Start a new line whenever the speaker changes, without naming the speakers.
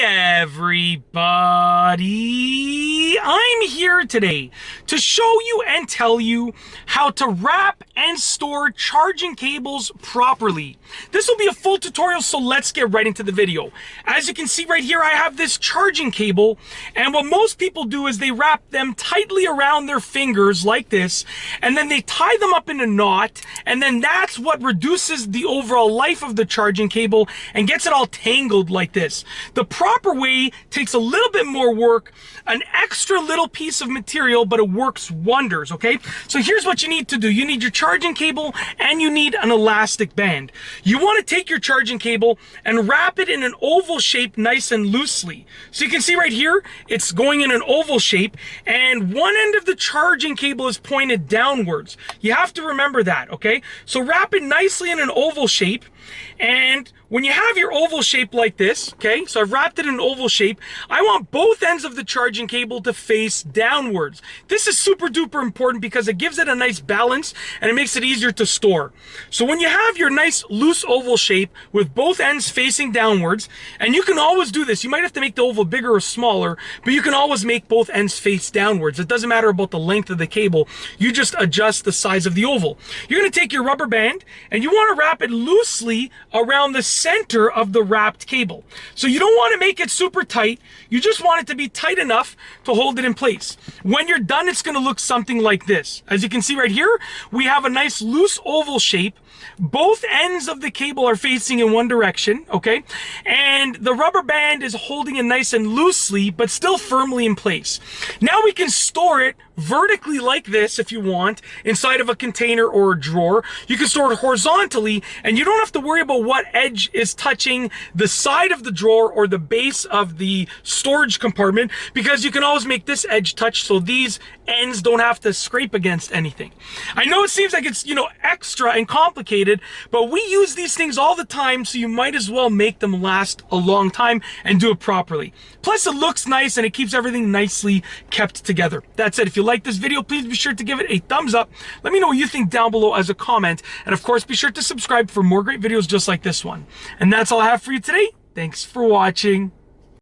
everybody, I'm here today to show you and tell you how to wrap and store charging cables properly. This will be a full tutorial, so let's get right into the video. As you can see right here, I have this charging cable, and what most people do is they wrap them tightly around their fingers like this, and then they tie them up in a knot, and then that's what reduces the overall life of the charging cable and gets it all tangled like this. The proper way takes a little bit more work, an extra little piece of material, but it works wonders, okay? So here's what you need to do. You need your charging cable and you need an elastic band. You want to take your charging cable and wrap it in an oval shape nice and loosely. So you can see right here, it's going in an oval shape and one end of the charging cable is pointed downwards. You have to remember that, okay? So wrap it nicely in an oval shape, and when you have your oval shape like this, okay, so I've wrapped it in an oval shape, I want both ends of the charging cable to face downwards. This is super duper important because it gives it a nice balance and it makes it easier to store. So when you have your nice loose oval shape with both ends facing downwards, and you can always do this, you might have to make the oval bigger or smaller, but you can always make both ends face downwards. It doesn't matter about the length of the cable, you just adjust the size of the oval. You're going to take your rubber band and you want to wrap it loosely around the center of the wrapped cable. So you don't want to make it super tight, you just want it to be tight enough to hold it in place. When you're done, it's going to look something like this. As you can see right here, we have a nice loose oval shape. Both ends of the cable are facing in one direction, okay? And the rubber band is holding it nice and loosely, but still firmly in place. Now we can store it vertically like this if you want, inside of a container or a drawer. You can store it horizontally, and you don't have to worry about what edge is touching the side of the drawer or the base of the storage compartment, because you can always make this edge touch so these ends don't have to scrape against anything. I know it seems like it's, extra and complicated, but we use these things all the time, so you might as well make them last a long time and do it properly. Plus, it looks nice and it keeps everything nicely kept together. That's it. If you like this video, please be sure to give it a thumbs up. Let me know what you think down below as a comment. And of course, be sure to subscribe for more great videos just like this one. And that's all I have for you today. Thanks for watching.